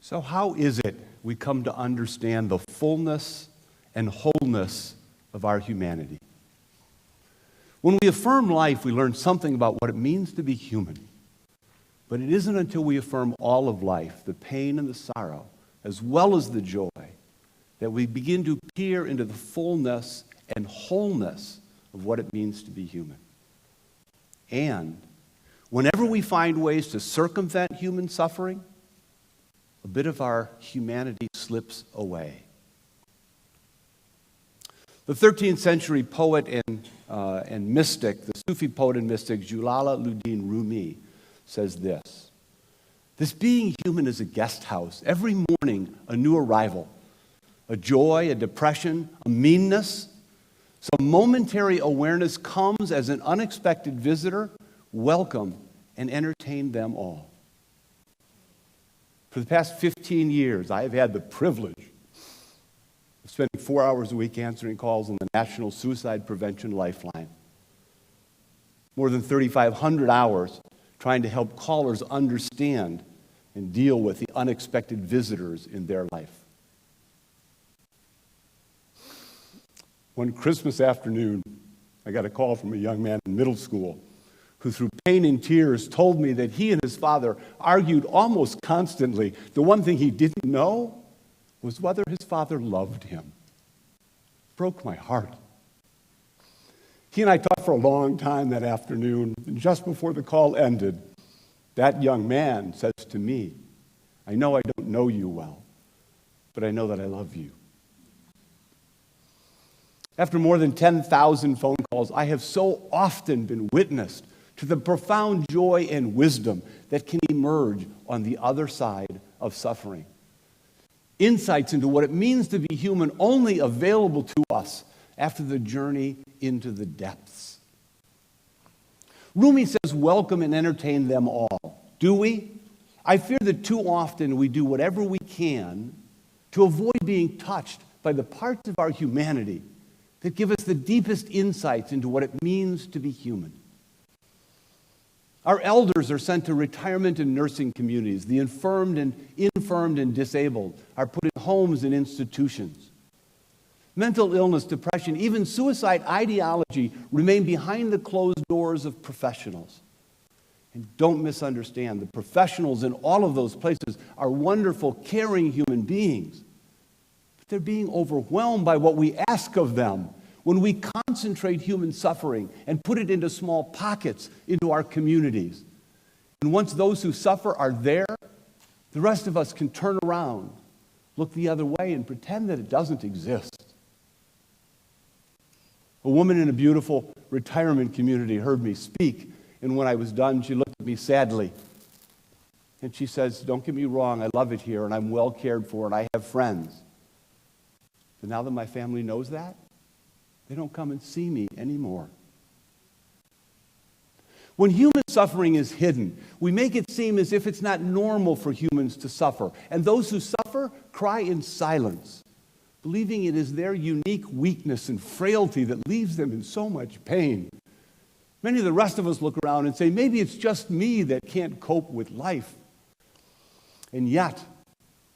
So how is it we come to understand the fullness and wholeness of our humanity? When we affirm life, we learn something about what it means to be human. But it isn't until we affirm all of life, the pain and the sorrow, as well as the joy, that we begin to peer into the fullness and wholeness of what it means to be human. And whenever we find ways to circumvent human suffering, a bit of our humanity slips away. The 13th century poet and mystic, the Sufi poet and mystic Jalaluddin Rumi, says this: "This being human is a guest house. Every morning, a new arrival, a joy, a depression, a meanness. So momentary awareness comes as an unexpected visitor. Welcome and entertain them all." For the past 15 years, I have had the privilege of spending 4 hours a week answering calls on the National Suicide Prevention Lifeline. More than 3,500 hours trying to help callers understand and deal with the unexpected visitors in their life. One Christmas afternoon, I got a call from a young man in middle school who, through pain and tears, told me that he and his father argued almost constantly. The one thing he didn't know was whether his father loved him. It broke my heart. He and I talked for a long time that afternoon, and just before the call ended, that young man says to me, "I know I don't know you well, but I know that I love you." After more than 10,000 phone calls, I have so often been witness to the profound joy and wisdom that can emerge on the other side of suffering. Insights into what it means to be human only available to us after the journey into the depths. Rumi says, "Welcome and entertain them all." Do we? I fear that too often we do whatever we can to avoid being touched by the parts of our humanity that give us the deepest insights into what it means to be human. Our elders are sent to retirement and nursing communities. The infirmed and disabled are put in homes and institutions. Mental illness, depression, even suicide ideology remain behind the closed doors of professionals. And don't misunderstand, the professionals in all of those places are wonderful, caring human beings. But they're being overwhelmed by what we ask of them when we concentrate human suffering and put it into small pockets into our communities. And once those who suffer are there, the rest of us can turn around, look the other way, and pretend that it doesn't exist. A woman in a beautiful retirement community heard me speak, and when I was done, she looked at me sadly. And she says, "Don't get me wrong, I love it here, and I'm well cared for, and I have friends. But now that my family knows that, they don't come and see me anymore." When human suffering is hidden, we make it seem as if it's not normal for humans to suffer. And those who suffer cry in silence, believing it is their unique weakness and frailty that leaves them in so much pain. Many of the rest of us look around and say, maybe it's just me that can't cope with life. And yet,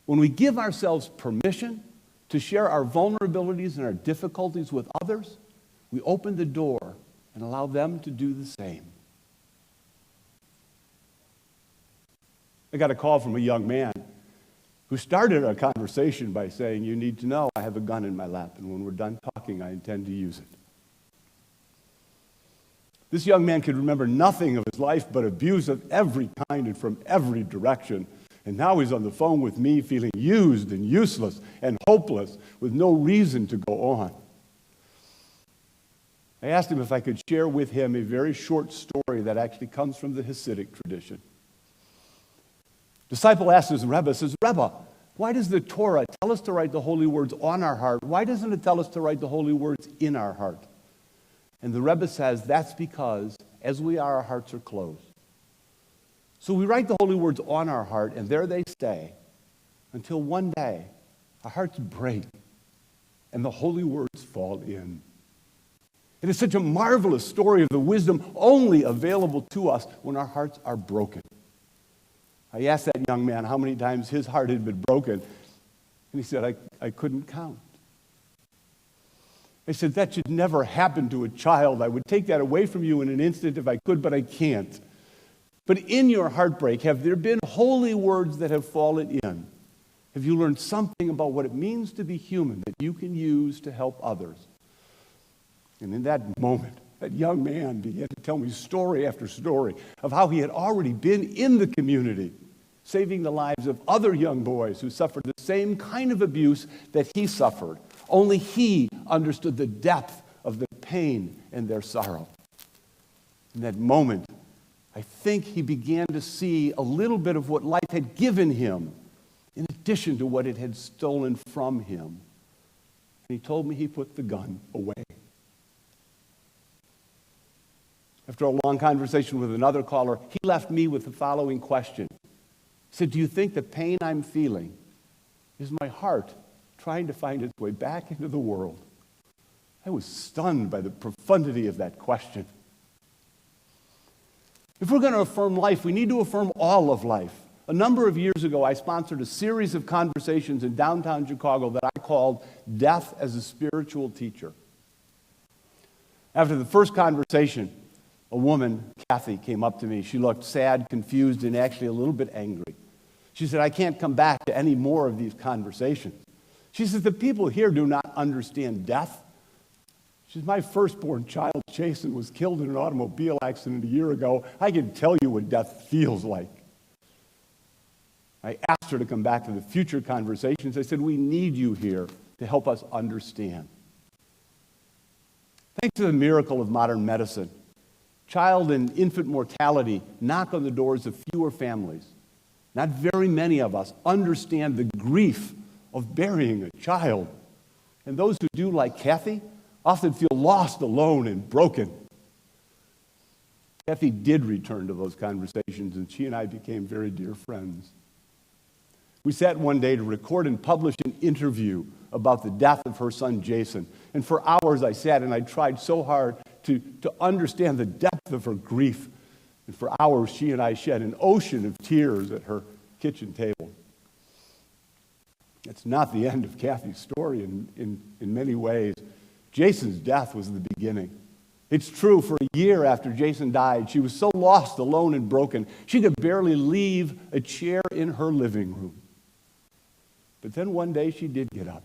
when we give ourselves permission to share our vulnerabilities and our difficulties with others, we open the door and allow them to do the same. I got a call from a young man who started a conversation by saying, "You need to know I have a gun in my lap, and when we're done talking, I intend to use it." This young man could remember nothing of his life but abuse of every kind and from every direction. And now he's on the phone with me feeling used and useless and hopeless with no reason to go on. I asked him if I could share with him a very short story that actually comes from the Hasidic tradition. Disciple asked his Rebbe, says, "Rebbe, why does the Torah tell us to write the holy words on our heart? Why doesn't it tell us to write the holy words in our heart?" And the Rebbe says, "That's because, as we are, our hearts are closed. So we write the holy words on our heart, and there they stay, until one day our hearts break, and the holy words fall in." It is such a marvelous story of the wisdom only available to us when our hearts are broken. I asked that young man how many times his heart had been broken, and he said, I couldn't count. I said, that should never happen to a child. I would take that away from you in an instant if I could, but I can't. But in your heartbreak, have there been holy words that have fallen in? Have you learned something about what it means to be human that you can use to help others? And in that moment, that young man began to tell me story after story of how he had already been in the community, saving the lives of other young boys who suffered the same kind of abuse that he suffered. Only he understood the depth of the pain and their sorrow. In that moment, I think he began to see a little bit of what life had given him in addition to what it had stolen from him. And he told me he put the gun away. After a long conversation with another caller, he left me with the following question. He said, do you think the pain I'm feeling is my heart trying to find its way back into the world? I was stunned by the profundity of that question. If we're going to affirm life, we need to affirm all of life. A number of years ago, I sponsored a series of conversations in downtown Chicago that I called Death as a Spiritual Teacher. After the first conversation, a woman, Kathy, came up to me. She looked sad, confused, and actually a little bit angry. She said, I can't come back to any more of these conversations. She says, the people here do not understand death. She says, my firstborn child, Jason, was killed in an automobile accident a year ago. I can tell you what death feels like. I asked her to come back to the future conversations. I said, we need you here to help us understand. Thanks to the miracle of modern medicine, child and infant mortality knock on the doors of fewer families. Not very many of us understand the grief of burying a child. And those who do, like Kathy, often feel lost, alone, and broken. Kathy did return to those conversations, and she and I became very dear friends. We sat one day to record and publish an interview about the death of her son, Jason. And for hours I sat and I tried so hard to understand the depth of her grief. And for hours she and I shed an ocean of tears at her kitchen table. It's not the end of Kathy's story in many ways. Jason's death was the beginning. It's true, for a year after Jason died, she was so lost, alone, and broken, she could barely leave a chair in her living room. But then one day she did get up.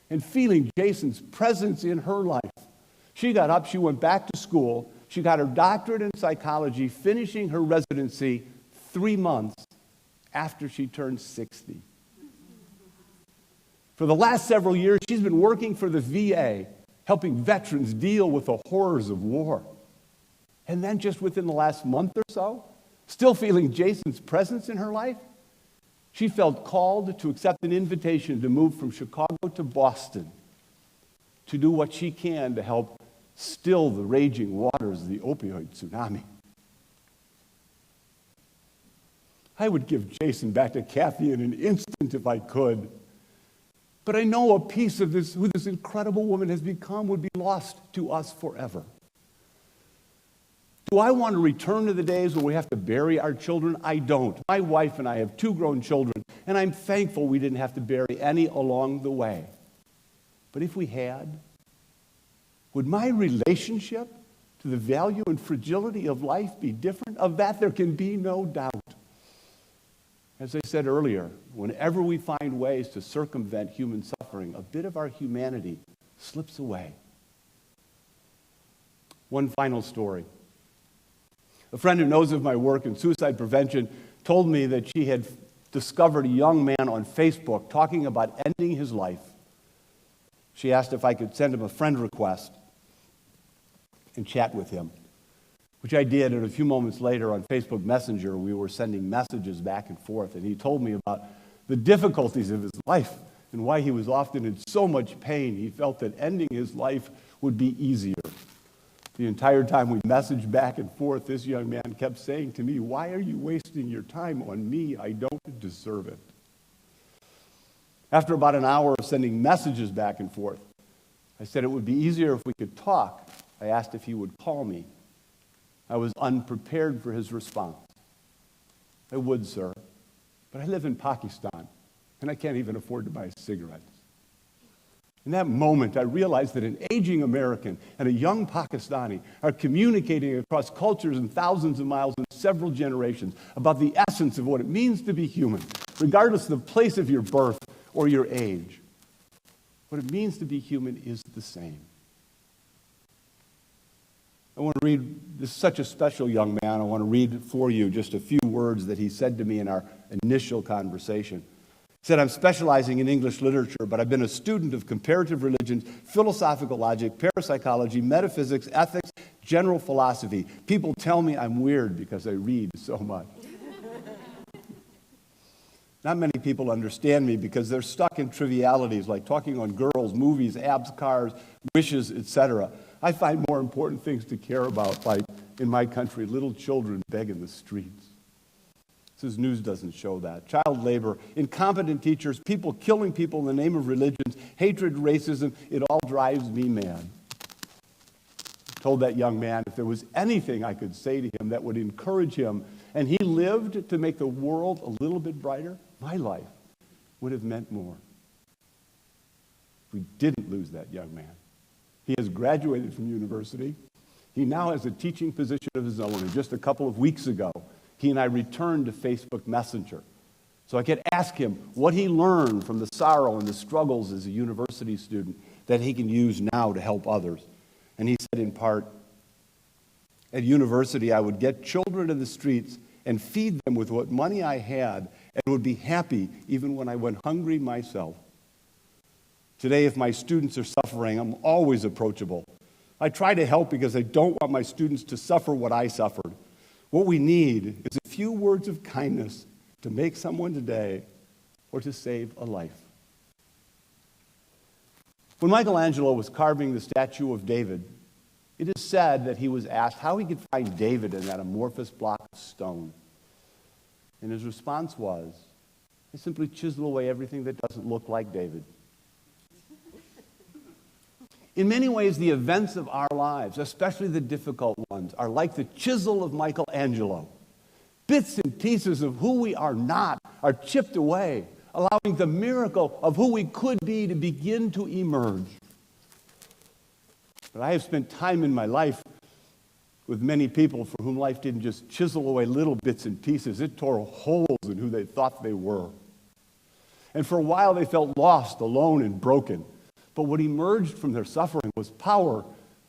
And feeling Jason's presence in her life, she got up, she went back to school, she got her doctorate in psychology, finishing her residency 3 months after she turned 60. For the last several years, she's been working for the VA, helping veterans deal with the horrors of war. And then just within the last month or so, still feeling Jason's presence in her life, she felt called to accept an invitation to move from Chicago to Boston to do what she can to help still the raging waters of the opioid tsunami. I would give Jason back to Kathy in an instant if I could. But I know a piece of this, who this incredible woman has become, would be lost to us forever. Do I want to return to the days when we have to bury our children? I don't. My wife and I have 2 grown children, and I'm thankful we didn't have to bury any along the way. But if we had, would my relationship to the value and fragility of life be different? Of that there can be no doubt. As I said earlier, whenever we find ways to circumvent human suffering, a bit of our humanity slips away. One final story. A friend who knows of my work in suicide prevention told me that she had discovered a young man on Facebook talking about ending his life. She asked if I could send him a friend request and chat with him, which I did, and a few moments later on Facebook Messenger, we were sending messages back and forth, and he told me about the difficulties of his life and why he was often in so much pain. He felt that ending his life would be easier. The entire time we messaged back and forth, this young man kept saying to me, "Why are you wasting your time on me? I don't deserve it." After about an hour of sending messages back and forth, I said it would be easier if we could talk. I asked if he would call me. I was unprepared for his response. "I would, sir. But I live in Pakistan, and I can't even afford to buy cigarettes. In that moment, I realized that an aging American and a young Pakistani are communicating across cultures and thousands of miles and several generations about the essence of what it means to be human, regardless of the place of your birth or your age. What it means to be human is the same. I want to read, this is such a special young man, I want to read for you just a few words that he said to me in our initial conversation. He said, I'm specializing in English literature, but I've been a student of comparative religions, philosophical logic, parapsychology, metaphysics, ethics, general philosophy. People tell me I'm weird because I read so much. Not many people understand me because they're stuck in trivialities like talking on girls, movies, abs, cars, wishes, etc. I find more important things to care about, like in my country, little children beg in the streets. This news doesn't show that. Child labor, incompetent teachers, people killing people in the name of religions, hatred, racism, it all drives me mad. I told that young man if there was anything I could say to him that would encourage him, and he lived to make the world a little bit brighter, my life would have meant more. We didn't lose that young man. He has graduated from university. He now has a teaching position of his own, and just a couple of weeks ago, he and I returned to Facebook Messenger so I could ask him what he learned from the sorrow and the struggles as a university student that he can use now to help others. And he said in part, at university I would get children in the streets and feed them with what money I had and would be happy even when I went hungry myself. Today, if my students are suffering, I'm always approachable. I try to help because I don't want my students to suffer what I suffered. What we need is a few words of kindness to make someone today or to save a life. When Michelangelo was carving the statue of David, it is said that he was asked how he could find David in that amorphous block of stone. And his response was, I simply chisel away everything that doesn't look like David. In many ways, the events of our lives, especially the difficult ones, are like the chisel of Michelangelo. Bits and pieces of who we are not are chipped away, allowing the miracle of who we could be to begin to emerge. But I have spent time in my life with many people for whom life didn't just chisel away little bits and pieces, it tore holes in who they thought they were. And for a while they felt lost, alone, and broken. But what emerged from their suffering was power,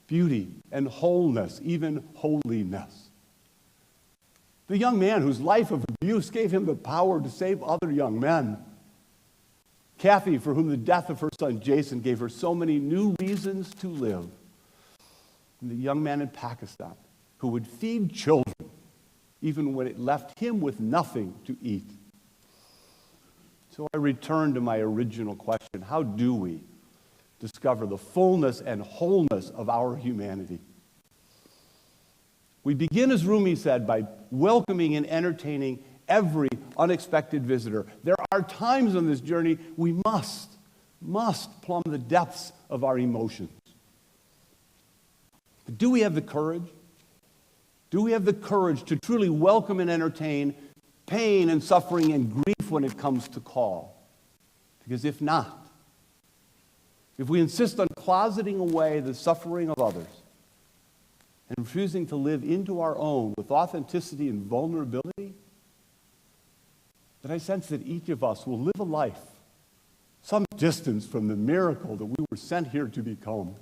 beauty, and wholeness, even holiness. The young man whose life of abuse gave him the power to save other young men. Kathy, for whom the death of her son Jason gave her so many new reasons to live. And the young man in Pakistan who would feed children even when it left him with nothing to eat. So I return to my original question, how do we discover the fullness and wholeness of our humanity? We begin, as Rumi said, by welcoming and entertaining every unexpected visitor. There are times on this journey we must plumb the depths of our emotions. But do we have the courage? Do we have the courage to truly welcome and entertain pain and suffering and grief when it comes to call? Because if not, if we insist on closeting away the suffering of others and refusing to live into our own with authenticity and vulnerability, then I sense that each of us will live a life some distance from the miracle that we were sent here to become.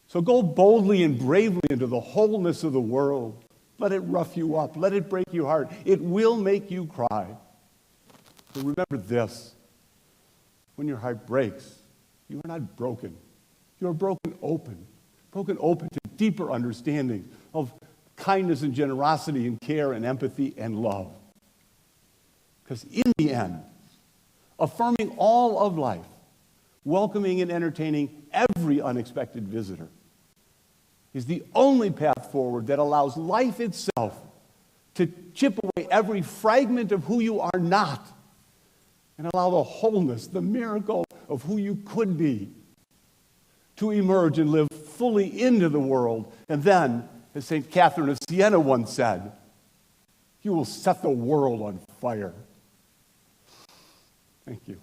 So go boldly and bravely into the wholeness of the world. Let it rough you up. Let it break your heart. It will make you cry. But remember this. When your heart breaks, you are not broken. You are broken open to deeper understanding of kindness and generosity and care and empathy and love. Because in the end, affirming all of life, welcoming and entertaining every unexpected visitor, is the only path forward that allows life itself to chip away every fragment of who you are not and allow the wholeness, the miracle of who you could be to emerge and live fully into the world. And then, as St. Catherine of Siena once said, You will set the world on fire. Thank you.